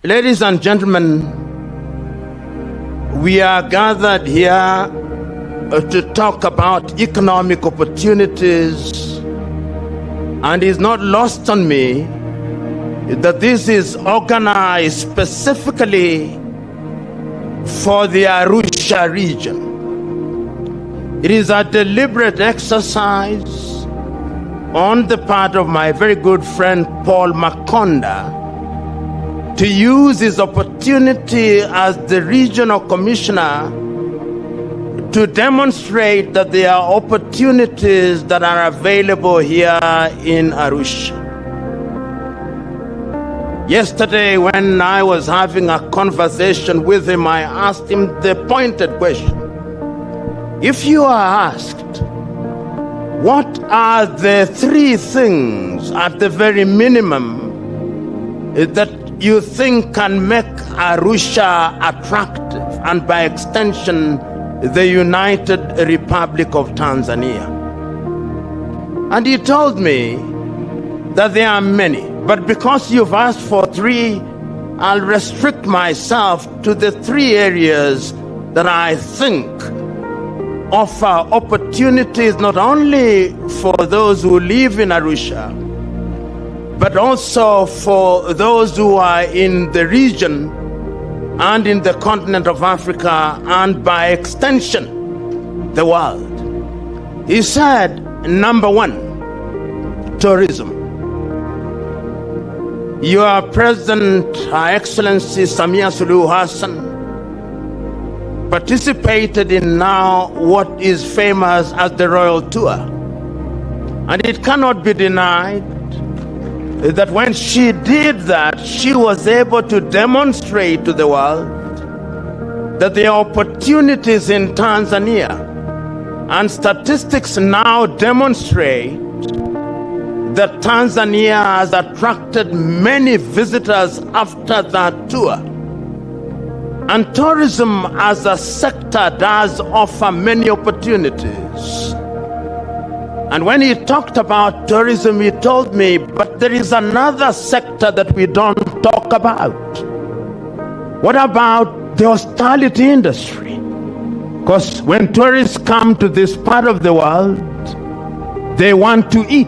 Ladies and gentlemen, we are gathered here to talk about economic opportunities, and it's not lost on me that this is organized specifically for the Arusha region. It is a deliberate exercise on the part of my very good friend Paul Makonda to use his opportunity as the regional commissioner to demonstrate that there are opportunities that are available here in Arusha. Yesterday, when I was having a conversation with him, I asked him the pointed question. If you are asked, what are the three things at the very minimum that you think can make Arusha attractive, and by extension, the United Republic of Tanzania? And he told me that there are many, but because you've asked for three, I'll restrict myself to the three areas that I think offer opportunities not only for those who live in Arusha, but also for those who are in the region and in the continent of Africa, and by extension, the world. He said, number one, tourism. Your President, Her Excellency Samia Suluhu Hassan, participated in now what is famous as the Royal Tour. And it cannot be denied that when she did that, she was able to demonstrate to the world that there are opportunities in Tanzania. And statistics now demonstrate that Tanzania has attracted many visitors after that tour. And tourism as a sector does offer many opportunities. And when he talked about tourism, he told me, but there is another sector that we don't talk about. What about the hospitality industry? Because when tourists come to this part of the world, they want to eat.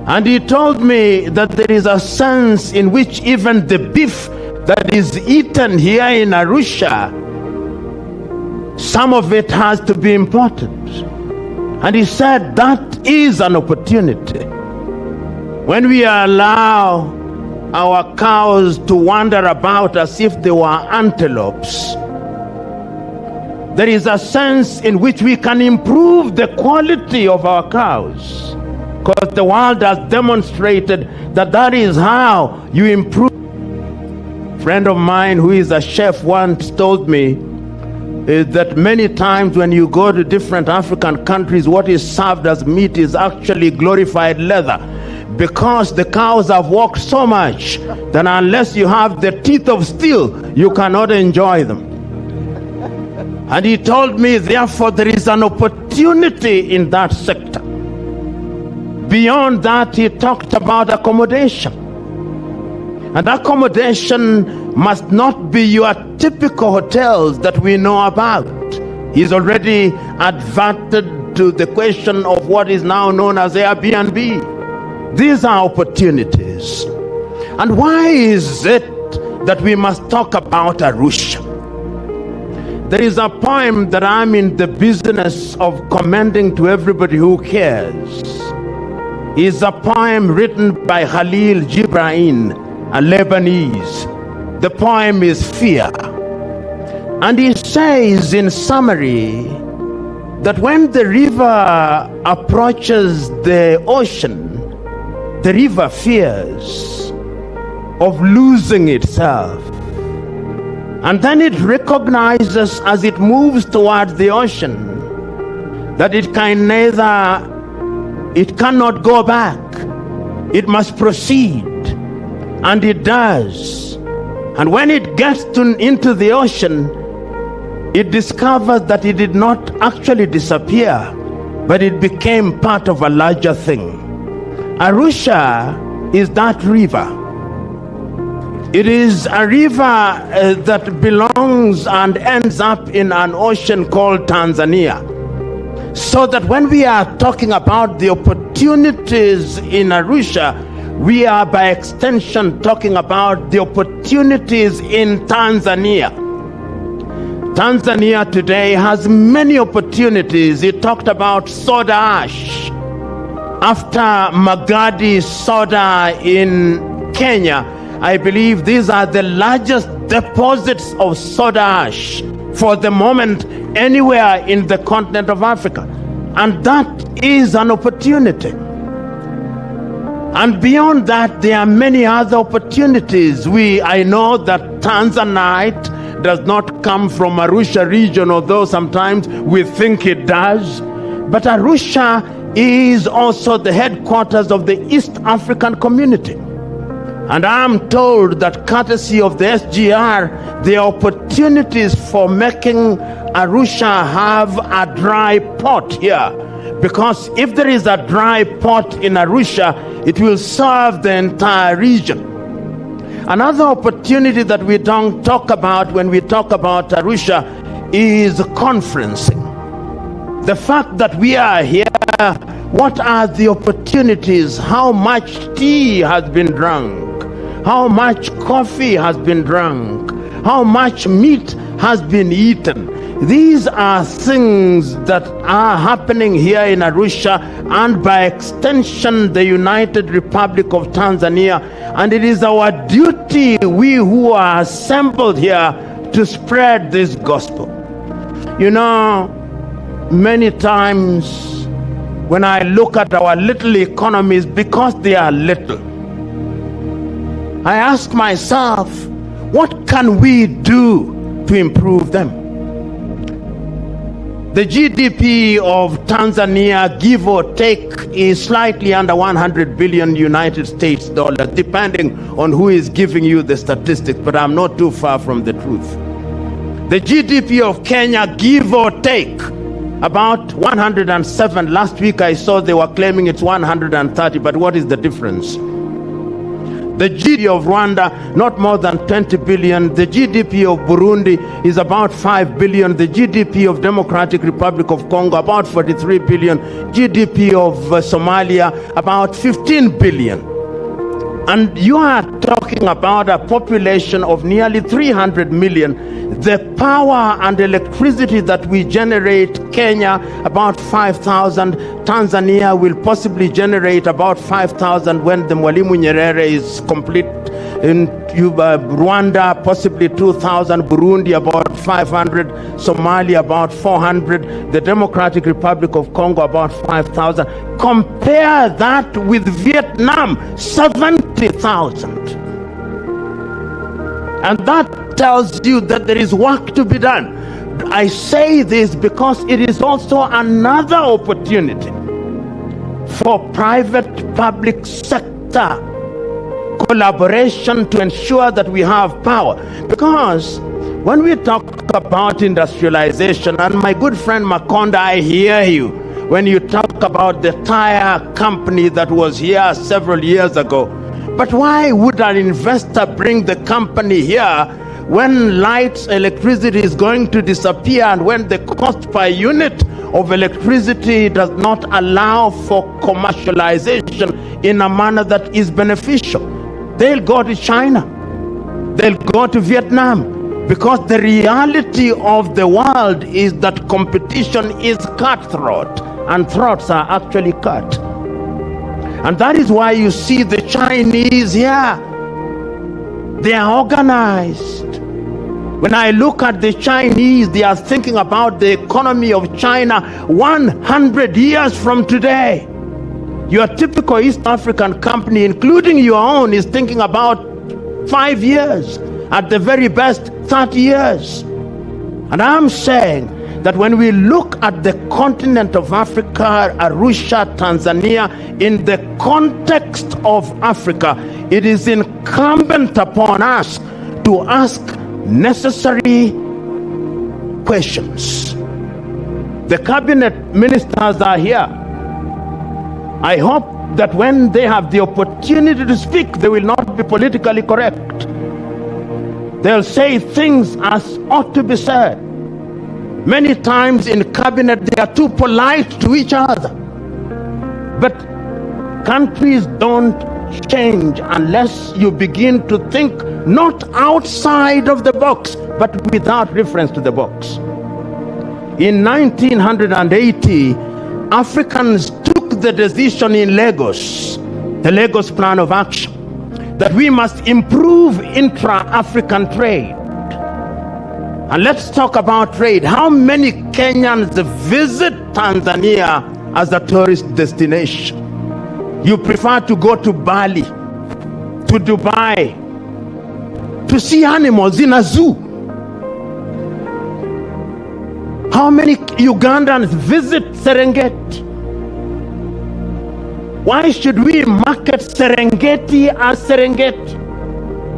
And he told me that there is a sense in which even the beef that is eaten here in Arusha, some of it has to be imported. And he said that is an opportunity. When we allow our cows to wander about as if they were antelopes, there is a sense in which we can improve the quality of our cows, because the world has demonstrated that that is how you improve. A friend of mine who is a chef once told me that many times when you go to different African countries, what is served as meat is actually glorified leather, because the cows have walked so much that unless you have the teeth of steel, you cannot enjoy them. And he told me, therefore, there is an opportunity in that sector. Beyond that, he talked about accommodation. And accommodation must not be your typical hotels that we know about. He's already adverted to the question of what is now known as Airbnb. These are opportunities. And why is it that we must talk about Arusha? There is a poem that I'm in the business of commending to everybody who cares. It's a poem written by Khalil Gibran, a Lebanese. The poem is Fear. And he says in summary that when the river approaches the ocean, the river fears of losing itself. And then it recognizes as it moves towards the ocean that it cannot go back. It must proceed. And it does. And when it gets into the ocean, it discovers that it did not actually disappear, but it became part of a larger thing. Arusha is that river. It is a river that belongs and ends up in an ocean called Tanzania. So that when we are talking about the opportunities in Arusha, we are by extension talking about the opportunities in Tanzania. Tanzania today has many opportunities. He talked about soda ash. After Magadi soda in Kenya, I believe these are the largest deposits of soda ash for the moment anywhere in the continent of Africa. And that is an opportunity. And beyond that, there are many other opportunities. I know that Tanzanite does not come from Arusha region, although sometimes we think it does. But Arusha is also the headquarters of the East African community. And I'm told that courtesy of the SGR, there are opportunities for making Arusha have a dry port here. Because if there is a dry port in Arusha, it will serve the entire region. Another opportunity that we don't talk about when we talk about Arusha is conferencing. The fact that we are here, what are the opportunities? How much tea has been drunk? How much coffee has been drunk? How much meat has been eaten? These are things that are happening here in Arusha and by extension the United Republic of Tanzania. And it is our duty, we who are assembled here, to spread this gospel. You know, many times when I look at our little economies, because they are little, I ask myself, what can we do to improve them? The GDP of Tanzania, give or take, is slightly under 100 billion United States dollars, depending on who is giving you the statistics, but I'm not too far from the truth. The GDP of Kenya, give or take, about 107. Last week I saw they were claiming it's 130, but what is the difference? The GDP of Rwanda, not more than 20 billion. The GDP of Burundi is about 5 billion. The GDP of Democratic Republic of Congo, about 43 billion. GDP of Somalia, about 15 billion. And you are talking about a population of nearly 300 million. The power and electricity that we generate, Kenya, about 5,000. Tanzania will possibly generate about 5,000 when the Mwalimu Nyerere is complete. In Rwanda, possibly 2,000. Burundi, about 500. Somalia, about 400. The Democratic Republic of Congo, about 5,000. Compare that with Vietnam, 70,000. And that tells you that there is work to be done. I say this because it is also another opportunity for private-public sector collaboration to ensure that we have power. Because when we talk about industrialization, and my good friend Makonda, I hear you when you talk about the tire company that was here several years ago. But why would an investor bring the company here when lights, electricity is going to disappear, and when the cost per unit of electricity does not allow for commercialization in a manner that is beneficial? They'll go to China, they'll go to Vietnam, because the reality of the world is that competition is cutthroat, and throats are actually cut. And that is why you see the Chinese here. They are organized. When I look at the Chinese, they are thinking about the economy of China 100 years from today. Your typical East African company, including your own, is thinking about 5 years, at the very best 30 years. And I'm saying that when we look at the continent of Africa, Arusha, Tanzania, in the context of Africa, it is incumbent upon us to ask necessary questions. The cabinet ministers are here. I hope that when they have the opportunity to speak, they will not be politically correct. They'll say things as ought to be said. Many times in cabinet, they are too polite to each other. But countries don't change unless you begin to think not outside of the box, but without reference to the box. In 1980, Africans took the decision in Lagos, the Lagos Plan of Action, that we must improve intra-African trade. And let's talk about trade. How many Kenyans visit Tanzania as a tourist destination? You prefer to go to Bali, to Dubai, to see animals in a zoo. How many Ugandans visit Serengeti? Why should we market Serengeti as Serengeti,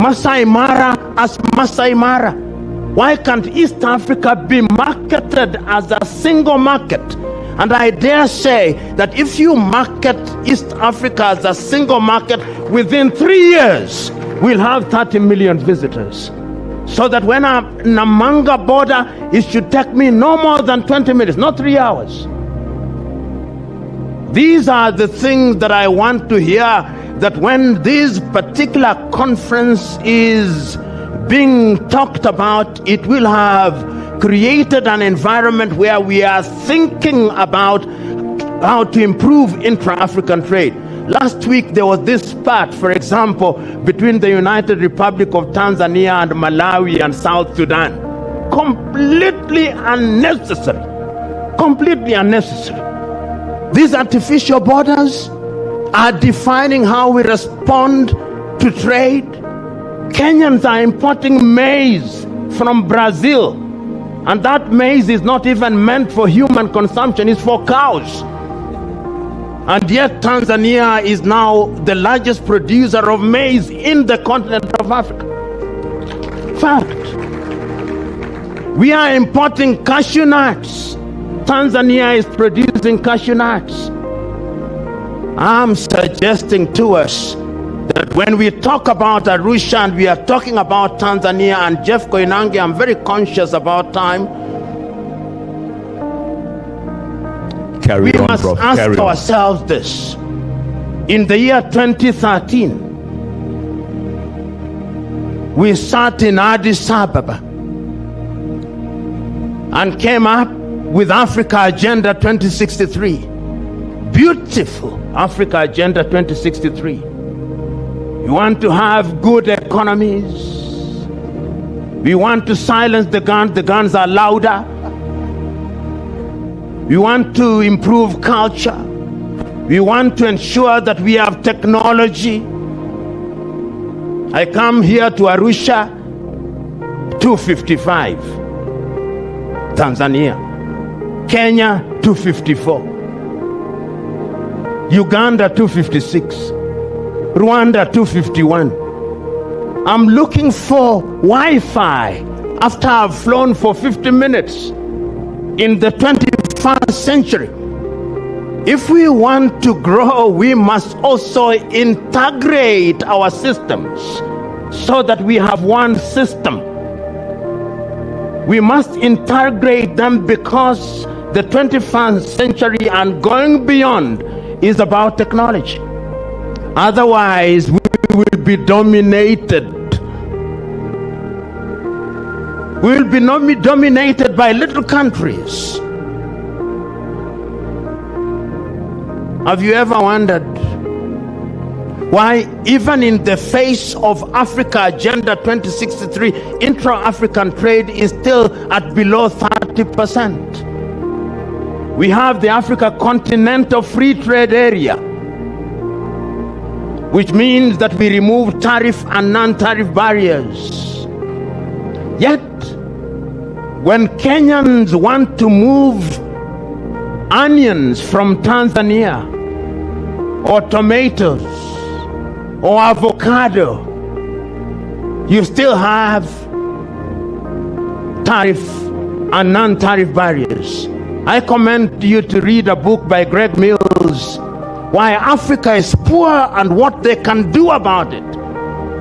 Masai Mara as Masai Mara? Why can't East Africa be marketed as a single market? And I dare say that if you market East Africa as a single market, within 3 years, we'll have 30 million visitors. So that when I'm in a Namanga border, it should take me no more than 20 minutes, not 3 hours. These are the things that I want to hear, that when this particular conference is being talked about, it will have created an environment where we are thinking about how to improve intra-African trade. Last week there was this spat, for example, between the United Republic of Tanzania and Malawi and South Sudan. Completely unnecessary. Completely unnecessary. These artificial borders are defining how we respond to trade. Kenyans are importing maize from Brazil, and that maize is not even meant for human consumption, it's for cows. And yet Tanzania is now the largest producer of maize in the continent of Africa. Fact. We are importing cashew nuts. Tanzania is producing cashew nuts. I'm suggesting to us that when we talk about Arusha and we are talking about Tanzania, and Jeff Koinange, I'm very conscious about time. We must ask ourselves this. In the year 2013, we sat in Addis Ababa and came up with Africa Agenda 2063. Beautiful Africa Agenda 2063. We want to have good economies. We want to silence the guns are louder. We want to improve culture. We want to ensure that we have technology. I come here to Arusha, 255. Tanzania. Kenya, 254. Uganda, 256. Rwanda, 251. I'm looking for Wi-Fi after I've flown for 50 minutes in the 21st century. If we want to grow, we must also integrate our systems so that we have one system. We must integrate them because the 21st century and going beyond is about technology. Otherwise, we will be dominated. We will be dominated by little countries. Have you ever wondered why, even in the face of Africa Agenda 2063, intra-African trade is still at below 30%? We have the Africa Continental Free Trade Area, which means that we remove tariff and non-tariff barriers. Yet, when Kenyans want to move onions from Tanzania, or tomatoes, or avocado, you still have tariff and non-tariff barriers. I commend you to read a book by Greg Mills, Why Africa is Poor and What They Can Do About It.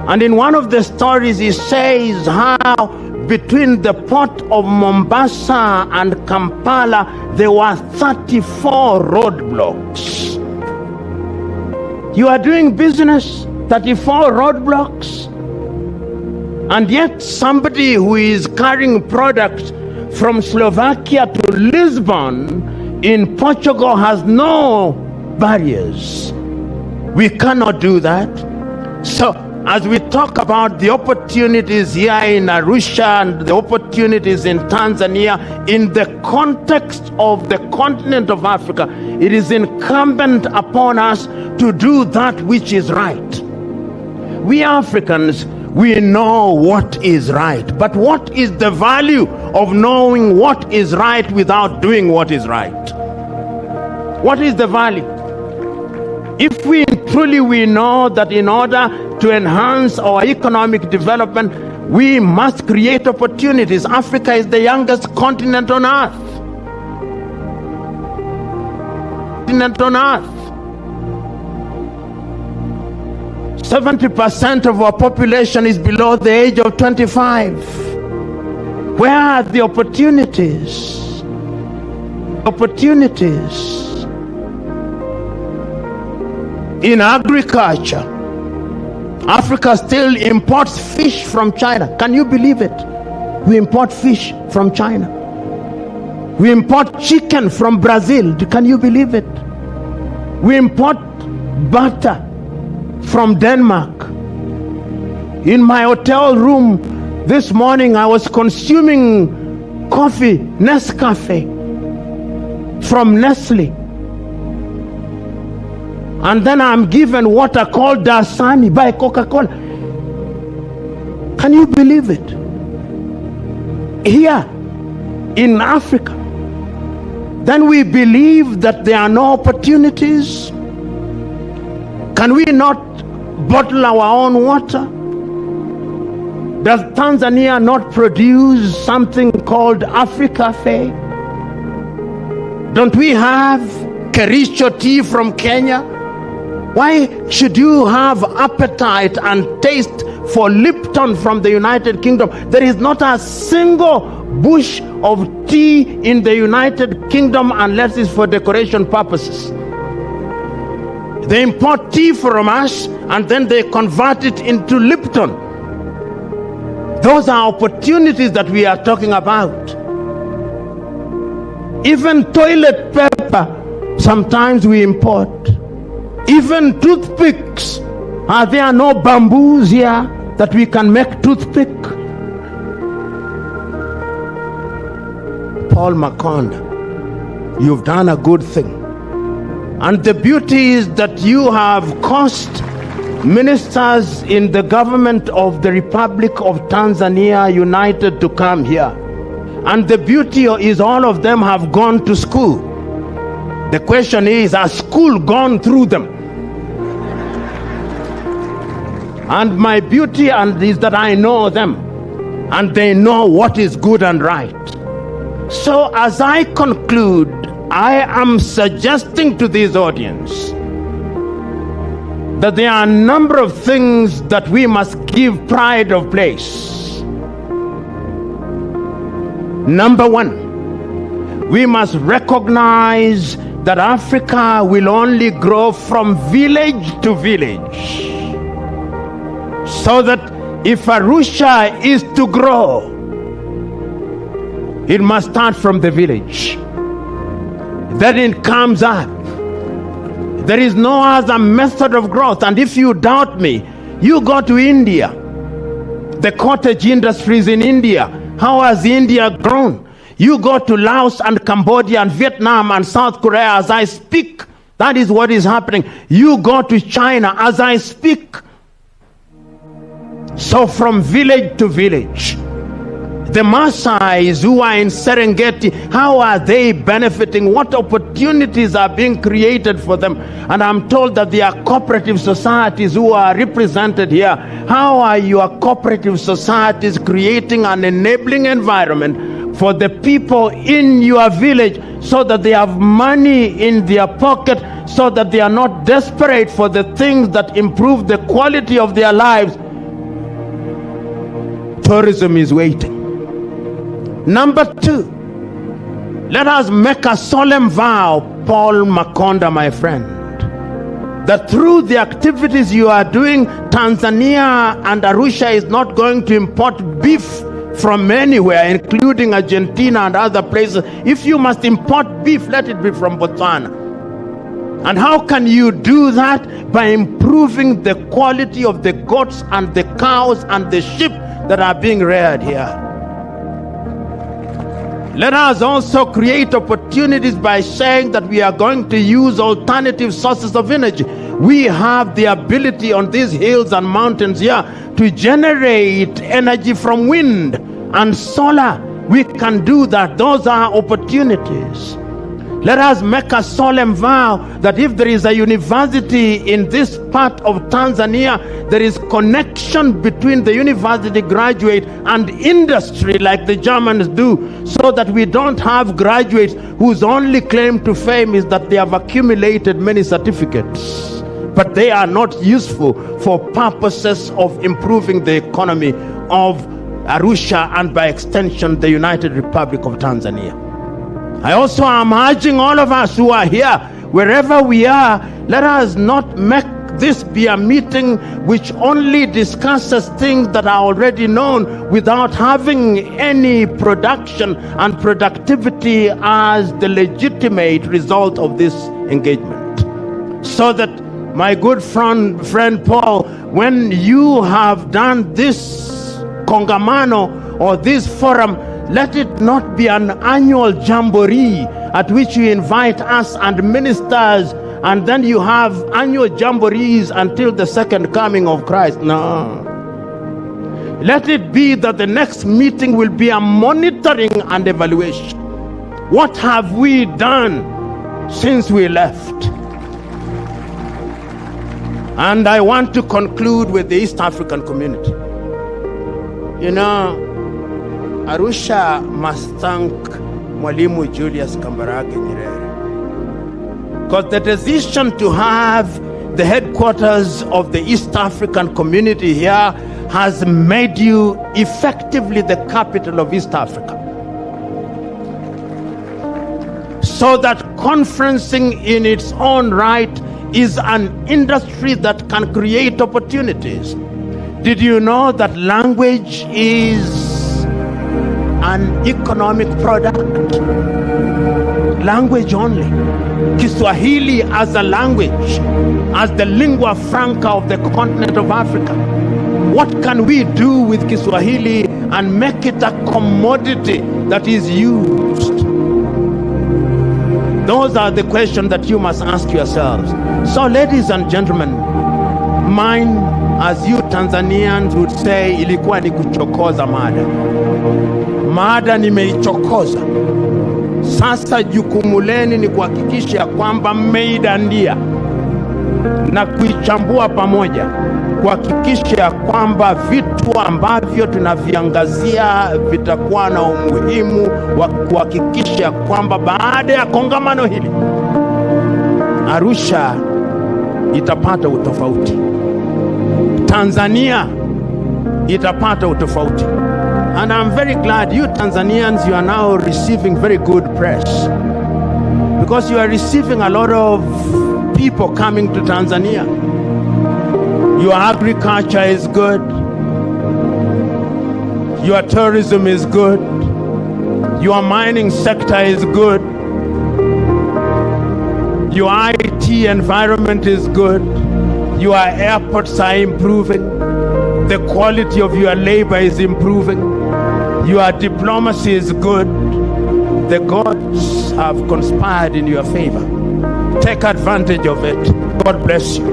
And in one of the stories, he says how between the port of Mombasa and Kampala, there were 34 roadblocks. You are doing business, 34 roadblocks. And yet somebody who is carrying products from Slovakia to Lisbon in Portugal has no barriers. We cannot do that. So as we talk about the opportunities here in Arusha and the opportunities in Tanzania, in the context of the continent of Africa, it is incumbent upon us to do that which is right. We Africans, we know what is right. But what is the value of knowing what is right without doing what is right? What is the value? If we truly know that in order to enhance our economic development, we must create opportunities. Africa is the youngest continent on earth. 70% of our population is below the age of 25. Where are the opportunities? In agriculture, Africa still imports fish from China. Can you believe it? We import fish from China. We import chicken from Brazil. Can you believe it? We import butter from Denmark. In my hotel room this morning, I was consuming coffee, Nescafe, from Nestle. And then I'm given water called Dasani by Coca-Cola. Can you believe it? Here in Africa. Then we believe that there are no opportunities. Can we not bottle our own water? Does Tanzania not produce something called Africa Cafe? Don't we have Kericho tea from Kenya? Why should you have appetite and taste for Lipton from the United Kingdom? There is not a single bush of tea in the United Kingdom unless it's for decoration purposes. They import tea from us and then they convert it into Lipton. Those are opportunities that we are talking about. Even toilet paper, sometimes we import. Even toothpicks. Are there no bamboos here that we can make toothpick? Paul Makonda, you've done a good thing. And the beauty is that you have caused ministers in the government of the Republic of Tanzania United to come here. And the beauty is all of them have gone to school. The question is, has school gone through them? And my beauty is that I know them and they know what is good and right. So as I conclude, I am suggesting to this audience that there are a number of things that we must give pride of place. Number one, we must recognize that Africa will only grow from village to village. So that if Arusha is to grow, it must start from the village. Then it comes up. There is no other method of growth. And if you doubt me, you go to India. The cottage industries in India. How has India grown? You go to Laos and Cambodia and Vietnam and South Korea as I speak. That is what is happening. You go to China as I speak. So from village to village. The Maasais who are in Serengeti, how are they benefiting? What opportunities are being created for them? And I'm told that there are cooperative societies who are represented here. How are your cooperative societies creating an enabling environment for the people in your village so that they have money in their pocket, so that they are not desperate for the things that improve the quality of their lives, tourism is waiting. Number two, let us make a solemn vow, Paul Makonda, my friend, that through the activities you are doing, Tanzania and Arusha is not going to import beef from anywhere, including Argentina and other places. If you must import beef, let it be from Botswana. And how can you do that? By improving the quality of the goats and the cows and the sheep that are being reared here. Let us also create opportunities by saying that we are going to use alternative sources of energy. We have the ability on these hills and mountains here to generate energy from wind and solar. We can do that. Those are opportunities. Let us make a solemn vow that if there is a university in this part of Tanzania, there is connection between the university graduate and industry like the Germans do, so that we don't have graduates whose only claim to fame is that they have accumulated many certificates, but they are not useful for purposes of improving the economy of Arusha and by extension the United Republic of Tanzania. I also am urging all of us who are here, wherever we are, let us not make this be a meeting which only discusses things that are already known without having any production and productivity as the legitimate result of this engagement. So that, my good friend Paul, when you have done this kongamano or this forum, let it not be an annual jamboree at which you invite us and ministers, and then you have annual jamborees until the second coming of Christ. No. Let it be that the next meeting will be a monitoring and evaluation. What have we done since we left? And I want to conclude with the East African community. You know, Arusha must thank Mwalimu Julius Kambarage Nyerere, because the decision to have the headquarters of the East African community here has made you effectively the capital of East Africa. So that conferencing in its own right is an industry that can create opportunities. Did you know that language is an economic product? Language only. Kiswahili as a language, as the lingua franca of the continent of Africa. What can we do with Kiswahili and make it a commodity that is used? Those are the questions that you must ask yourselves. So, ladies and gentlemen, mine, as you Tanzanians would say, ilikuwa ni kuchokoza mada. Mada nimeichokoza. Sasa jukumu lenu ni kuhakikisha kwamba mmeidandia na kuichambua pamoja, kuhakikisha kwamba vitu ambavyo tunaviangazia vitakuwa na umuhimu wa kuhakikisha kwamba baada ya kongamano hili Arusha itapata utofauti, Tanzania itapata utofauti. And I'm very glad you Tanzanians, you are now receiving very good press, because you are receiving a lot of people coming to Tanzania. Your agriculture is good, your tourism is good, your mining sector is good, your IT environment is good, your airports are improving, the quality of your labor is improving, your diplomacy is good. The gods have conspired in your favor. Take advantage of it. God bless you.